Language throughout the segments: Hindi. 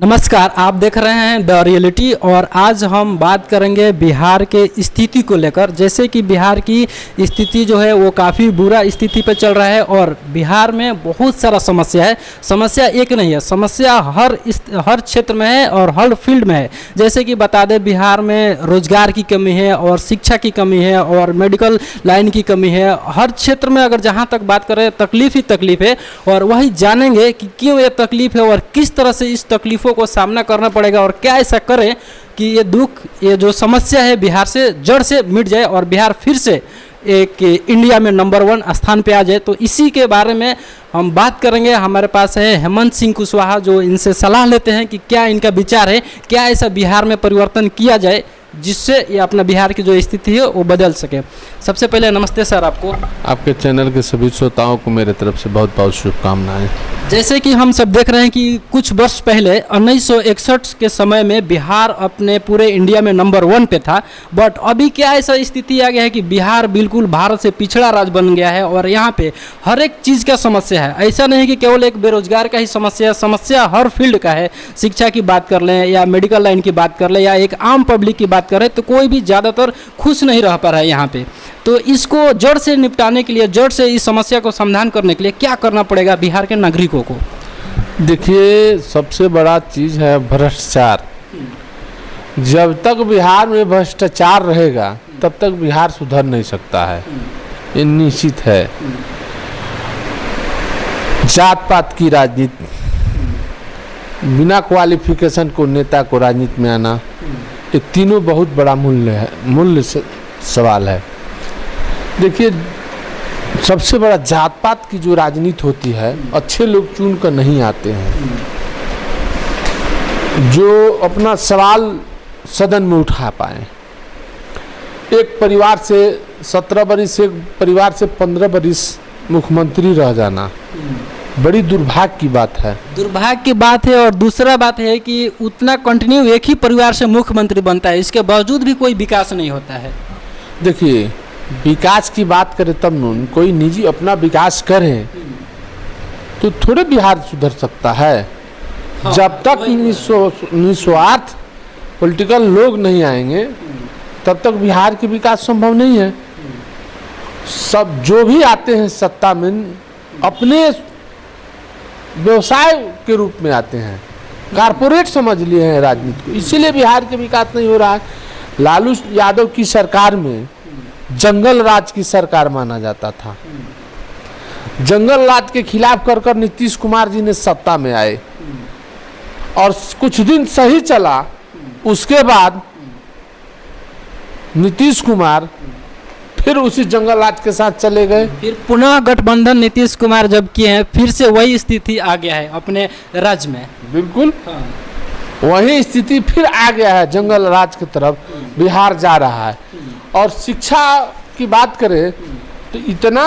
नमस्कार, आप देख रहे हैं द रियलिटी और आज हम बात करेंगे बिहार के स्थिति को लेकर। जैसे कि बिहार की स्थिति जो है वो काफ़ी बुरा स्थिति पे चल रहा है और बिहार में बहुत सारा समस्या है। समस्या एक नहीं है, समस्या हर क्षेत्र में है और हर फील्ड में है। जैसे कि बता दें, बिहार में रोजगार की कमी है और शिक्षा की कमी है और मेडिकल लाइन की कमी है। हर क्षेत्र में अगर जहाँ तक बात करें तकलीफ ही तकलीफ है और वही जानेंगे कि क्यों ये तकलीफ है और किस तरह से इस तकलीफों को सामना करना पड़ेगा और क्या ऐसा करें कि ये दुख, ये जो समस्या है बिहार से जड़ से मिट जाए और बिहार फिर से एक इंडिया में नंबर 1 स्थान पे आ जाए। तो इसी के बारे में हम बात करेंगे। हमारे पास है हेमंत सिंह कुशवाहा, जो इनसे सलाह लेते हैं कि क्या इनका विचार है, क्या ऐसा बिहार में परिवर्तन किया जाए जिससे ये अपना बिहार की जो स्थिति है वो बदल सके। सबसे पहले नमस्ते सर आपको। आपके चैनल के सभी श्रोताओं को मेरे तरफ से बहुत बहुत शुभकामनाएं। जैसे कि हम सब देख रहे हैं कि कुछ वर्ष पहले 1961 के समय में बिहार अपने पूरे इंडिया में नंबर 1 पे था, बट अभी क्या ऐसा स्थिति आ गया है कि बिहार बिल्कुल भारत से पिछड़ा राज्य बन गया है और यहाँ पे हर एक चीज़ का समस्या है। ऐसा नहीं कि केवल एक बेरोजगार का ही समस्या हर फील्ड का है। शिक्षा की बात कर लें या मेडिकल लाइन की बात कर लें या एक आम पब्लिक की बात करें तो कोई भी ज़्यादातर खुश नहीं रह पा रहा है यहाँ पे। तो इसको जड़ से निपटाने के लिए, जड़ से इस समस्या को समाधान करने के लिए क्या करना पड़ेगा बिहार के नागरिकों को? देखिए, सबसे बड़ा चीज़ है भ्रष्टाचार। जब तक बिहार में भ्रष्टाचार रहेगा तब तक बिहार सुधर नहीं सकता है, ये निश्चित है। जात पात की राजनीति, बिना क्वालिफिकेशन को नेता को राजनीति में आना, ये तीनों बहुत बड़ा मूल्य सवाल है। देखिए, सबसे बड़ा जात पात की जो राजनीति होती है, अच्छे लोग चुन कर नहीं आते हैं जो अपना सवाल सदन में उठा पाए। एक परिवार से 17 बरिस, एक परिवार से 15 बरिस मुख्यमंत्री रह जाना बड़ी दुर्भाग्य की बात है। दुर्भाग्य की बात है। और दूसरा बात है कि उतना कंटिन्यू एक ही परिवार से मुख्यमंत्री बनता है, इसके बावजूद भी कोई विकास नहीं होता है। देखिए, विकास की बात करें तब न कोई निजी अपना विकास करे तो थोड़े बिहार सुधर सकता है। हाँ, जब तक निस्वार्थ पॉलिटिकल लोग नहीं आएंगे तब तक बिहार की विकास संभव नहीं है। सब जो भी आते हैं सत्ता में अपने व्यवसाय के रूप में आते हैं, कारपोरेट समझ लिए हैं राजनीति को, इसीलिए बिहार के विकास नहीं हो रहा है। लालू यादव की सरकार में जंगल राज की सरकार माना जाता था। जंगल राज के खिलाफ कर नीतीश कुमार जी ने सत्ता में आए और कुछ दिन सही चला, उसके बाद नीतीश कुमार फिर उसी जंगल राज के साथ चले गए। फिर पुनः गठबंधन नीतीश कुमार जब किए हैं, फिर से वही स्थिति आ गया है अपने राज्य में। बिल्कुल हाँ। वही स्थिति फिर आ गया है, जंगल राज की तरफ बिहार जा रहा है। और शिक्षा की बात करें तो इतना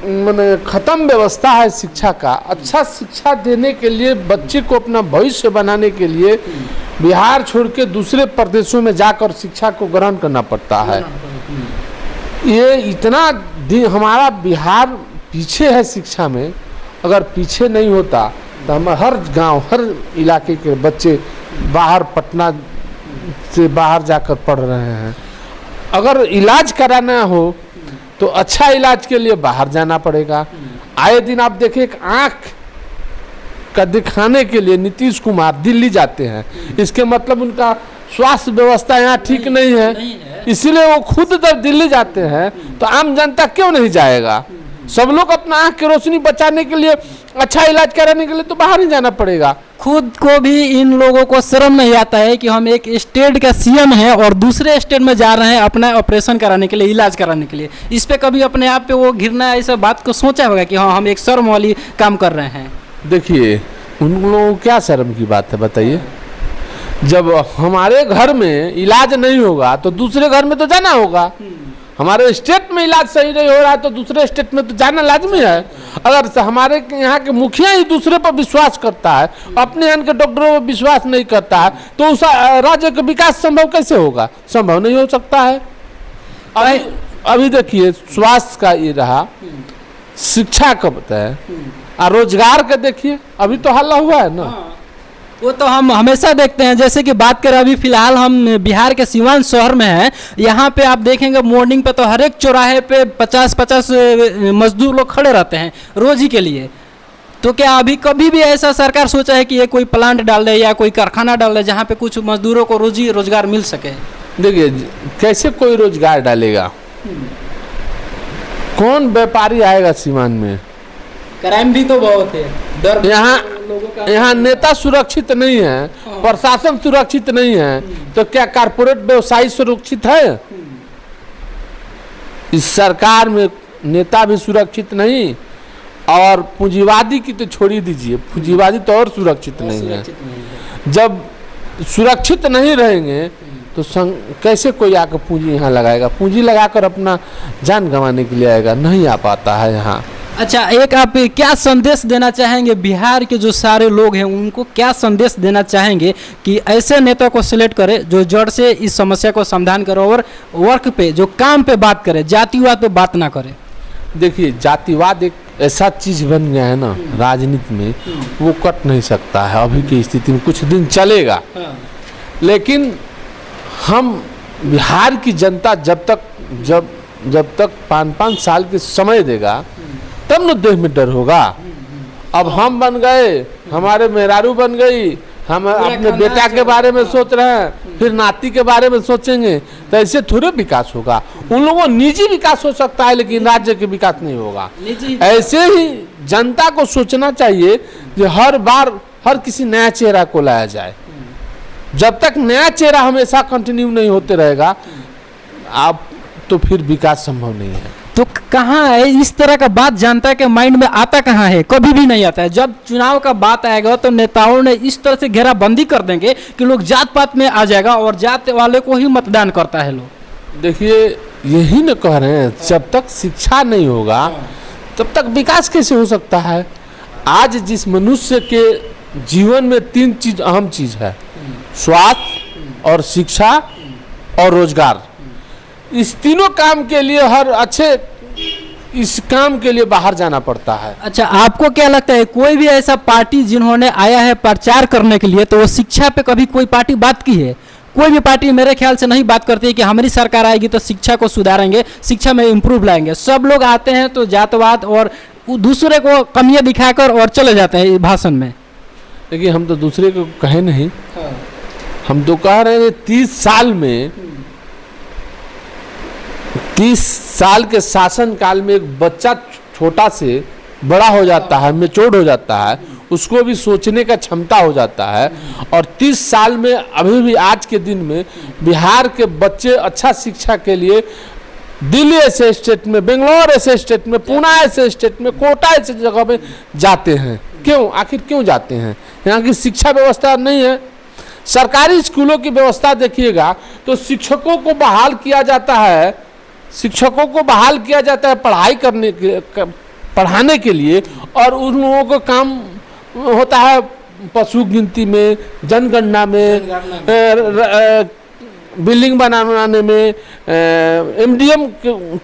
माने खत्म व्यवस्था है शिक्षा का। अच्छा शिक्षा देने के लिए, बच्चे को अपना भविष्य बनाने के लिए बिहार छोड़ के दूसरे प्रदेशों में जाकर शिक्षा को ग्रहण करना पड़ता है। ये इतना हमारा बिहार पीछे है शिक्षा में। अगर पीछे नहीं होता तो हम हर गांव, हर इलाके के बच्चे बाहर, पटना से बाहर जाकर पढ़ रहे हैं। अगर इलाज कराना हो तो अच्छा इलाज के लिए बाहर जाना पड़ेगा। आए दिन आप देखें, एक आँख का दिखाने के लिए नीतीश कुमार दिल्ली जाते हैं, इसके मतलब उनका स्वास्थ्य व्यवस्था यहाँ ठीक नहीं है। इसीलिए वो खुद जब दिल्ली जाते हैं तो आम जनता क्यों नहीं जाएगा? सब लोग अपना आँख की रोशनी बचाने के लिए, अच्छा इलाज कराने के लिए तो बाहर ही जाना पड़ेगा। खुद को भी इन लोगों को शर्म नहीं आता है कि हम एक स्टेट का सीएम हैं और दूसरे स्टेट में जा रहे हैं अपना ऑपरेशन कराने के लिए, इलाज कराने के लिए। इस पे कभी अपने आप पे वो घिरना, ऐसा बात को सोचा होगा कि हाँ हम एक शर्म वाली काम कर रहे हैं? देखिए, उन लोगों को क्या शर्म की बात है बताइए? जब हमारे घर में इलाज नहीं होगा तो दूसरे घर में तो जाना होगा। हमारे स्टेट में इलाज सही नहीं हो रहा है तो दूसरे स्टेट में तो जाना लाजमी है। अगर हमारे यहाँ के मुखिया ही दूसरे पर विश्वास करता है, अपने यहाँ के डॉक्टरों पर विश्वास नहीं करता है, तो उस राज्य का विकास संभव कैसे होगा? संभव नहीं हो सकता है। अभी देखिए, स्वास्थ्य का ये रहा, शिक्षा का बताया और रोजगार का देखिए, अभी तो हल्ला हुआ है ना। वो तो हम हमेशा देखते हैं। जैसे कि बात करें अभी फिलहाल हम बिहार के सिवान शहर में हैं, यहाँ पे आप देखेंगे मॉर्निंग पे तो हर एक चौराहे पे 50-50 मजदूर लोग खड़े रहते हैं रोजी के लिए। तो क्या अभी कभी भी ऐसा सरकार सोचा है कि ये कोई प्लांट डाल दे या कोई कारखाना डाल दे जहाँ पे कुछ मजदूरों को रोजगार मिल सके? देखिए, कैसे कोई रोजगार डालेगा? कौन व्यापारी आएगा सीमान में? क्राइम भी तो बहुत है, डर यहाँ नेता सुरक्षित नहीं है, प्रशासन सुरक्षित नहीं है, तो क्या कारपोरेट व्यवसायी सुरक्षित है? इस सरकार में नेता भी सुरक्षित नहीं, और पूंजीवादी की तो छोड़ ही दीजिए, पूंजीवादी तो और सुरक्षित नहीं है। जब सुरक्षित नहीं रहेंगे तो कैसे कोई आकर पूंजी यहाँ लगाएगा? पूंजी लगाकर अपना जान गंवाने के लिए आएगा, नहीं आ पाता है यहाँ। अच्छा, एक आप क्या संदेश देना चाहेंगे बिहार के जो सारे लोग हैं, उनको क्या संदेश देना चाहेंगे कि ऐसे नेता को सिलेक्ट करे जो जड़ से इस समस्या को समाधान करे और वर्क पे, जो काम पे बात करे, जातिवाद पे बात ना करे? देखिए, जातिवाद एक ऐसा चीज बन गया है ना राजनीति में, वो कट नहीं सकता है। अभी की स्थिति में कुछ दिन चलेगा, लेकिन हम बिहार की जनता जब तक 5-5 साल के समय देगा तब न देह में डर होगा। अब हम बन गए, हमारे मेहरारू बन गई, हम अपने बेटा के बारे में सोच रहे हैं, फिर नाती के बारे में सोचेंगे, तो ऐसे थोड़े विकास होगा। उन लोगों निजी विकास हो सकता है, लेकिन राज्य के विकास नहीं होगा। ऐसे ही जनता को सोचना चाहिए कि हर बार हर किसी नया चेहरा को लाया जाए। जब तक नया चेहरा हमेशा कंटिन्यू नहीं होते रहेगा, आप तो फिर विकास संभव नहीं है। तो कहाँ है इस तरह का बात जनता के माइंड में आता? कहाँ है? कभी भी नहीं आता है। जब चुनाव का बात आएगा तो नेताओं ने इस तरह से घेराबंदी कर देंगे कि लोग जात पात में आ जाएगा और जात वाले को ही मतदान करता है लोग। देखिए, यही न कह रहे हैं, जब तक शिक्षा नहीं होगा तब तक विकास कैसे हो सकता है? आज जिस मनुष्य के जीवन में 3 चीज अहम चीज है, स्वास्थ्य और शिक्षा और रोजगार। इस तीनों काम के लिए इस काम के लिए बाहर जाना पड़ता है। अच्छा, आपको क्या लगता है कोई भी ऐसा पार्टी जिन्होंने आया है प्रचार करने के लिए, तो वो शिक्षा पे कभी कोई पार्टी बात की है? कोई भी पार्टी मेरे ख्याल से नहीं बात करती है कि हमारी सरकार आएगी तो शिक्षा को सुधारेंगे, शिक्षा में इम्प्रूव लाएंगे। सब लोग आते हैं तो जातवाद और दूसरे को कमियां दिखाकर और चले जाते हैं भाषण में। देखिए, हम तो दूसरे को कहे नहीं, हम तो कह रहे हैं 30 साल में 30 साल के शासन काल में एक बच्चा छोटा से बड़ा हो जाता है, मैच्योर हो जाता है, उसको भी सोचने का क्षमता हो जाता है। और 30 साल में अभी भी आज के दिन में बिहार के बच्चे अच्छा शिक्षा के लिए दिल्ली ऐसे स्टेट में, बेंगलोर ऐसे स्टेट में, पुणे ऐसे स्टेट में, कोटा ऐसे जगह पे जाते हैं। क्यों? आखिर क्यों जाते हैं? यहाँ की शिक्षा व्यवस्था नहीं है। सरकारी स्कूलों की व्यवस्था देखिएगा तो शिक्षकों को बहाल किया जाता है, पढ़ाने के लिए, और उन लोगों को काम होता है पशु गिनती में, जनगणना में, बिल्डिंग बनाने में, एमडीएम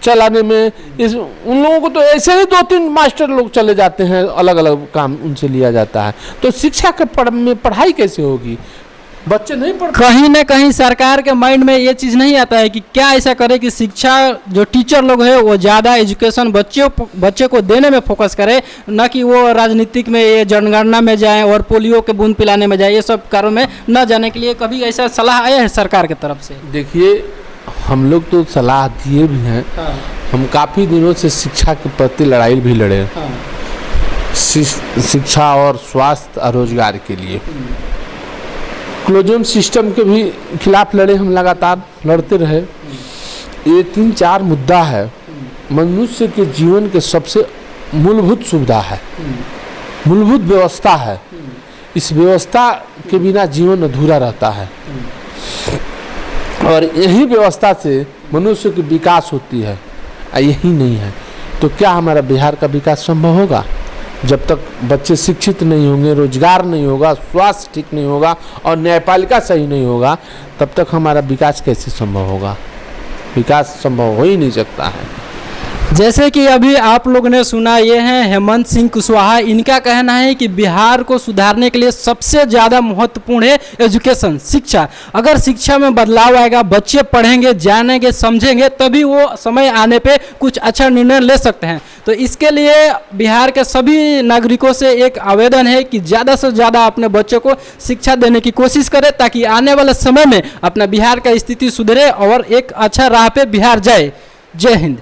चलाने में। उन लोगों को तो ऐसे ही 2-3 मास्टर लोग चले जाते हैं, अलग अलग काम उनसे लिया जाता है। तो शिक्षा के में पढ़ाई कैसे होगी? बच्चे नहीं पढ़ते। कहीं ना कहीं सरकार के माइंड में ये चीज़ नहीं आता है कि क्या ऐसा करे कि शिक्षा जो टीचर लोग हैं वो ज़्यादा एजुकेशन बच्चे को देने में फोकस करे, न कि वो राजनीतिक में, ये जनगणना में जाए और पोलियो के बूंद पिलाने में जाए, ये सब कार्यों में न जाने के लिए कभी ऐसा सलाह आया है सरकार की तरफ से? देखिए, हम लोग तो सलाह दिए भी हैं। हम काफ़ी दिनों से शिक्षा के प्रति लड़ाई भी लड़े, शिक्षा और स्वास्थ्य और रोजगार के लिए। क्लोजियम सिस्टम के भी खिलाफ लड़े, हम लगातार लड़ते रहे। ये 3-4 मुद्दा है, मनुष्य के जीवन के सबसे मूलभूत सुविधा है, मूलभूत व्यवस्था है। इस व्यवस्था के बिना जीवन अधूरा रहता है, और यही व्यवस्था से मनुष्य की विकास होती है। यही नहीं है तो क्या हमारा बिहार का विकास संभव होगा? जब तक बच्चे शिक्षित नहीं होंगे, रोजगार नहीं होगा, स्वास्थ्य ठीक नहीं होगा और न्यायपालिका सही नहीं होगा, तब तक हमारा विकास कैसे संभव होगा? विकास संभव हो ही नहीं सकता है। जैसे कि अभी आप लोगों ने सुना, ये हैं हेमंत सिंह कुशवाहा। इनका कहना है कि बिहार को सुधारने के लिए सबसे ज़्यादा महत्वपूर्ण है एजुकेशन, शिक्षा। अगर शिक्षा में बदलाव आएगा, बच्चे पढ़ेंगे, जानेंगे, समझेंगे, तभी वो समय आने पे कुछ अच्छा निर्णय ले सकते हैं। तो इसके लिए बिहार के सभी नागरिकों से एक आवेदन है कि ज़्यादा से ज़्यादा अपने बच्चों को शिक्षा देने की कोशिश करें, ताकि आने वाले समय में अपना बिहार का स्थिति सुधरे और एक अच्छा राह पे बिहार जाए। जय हिंद।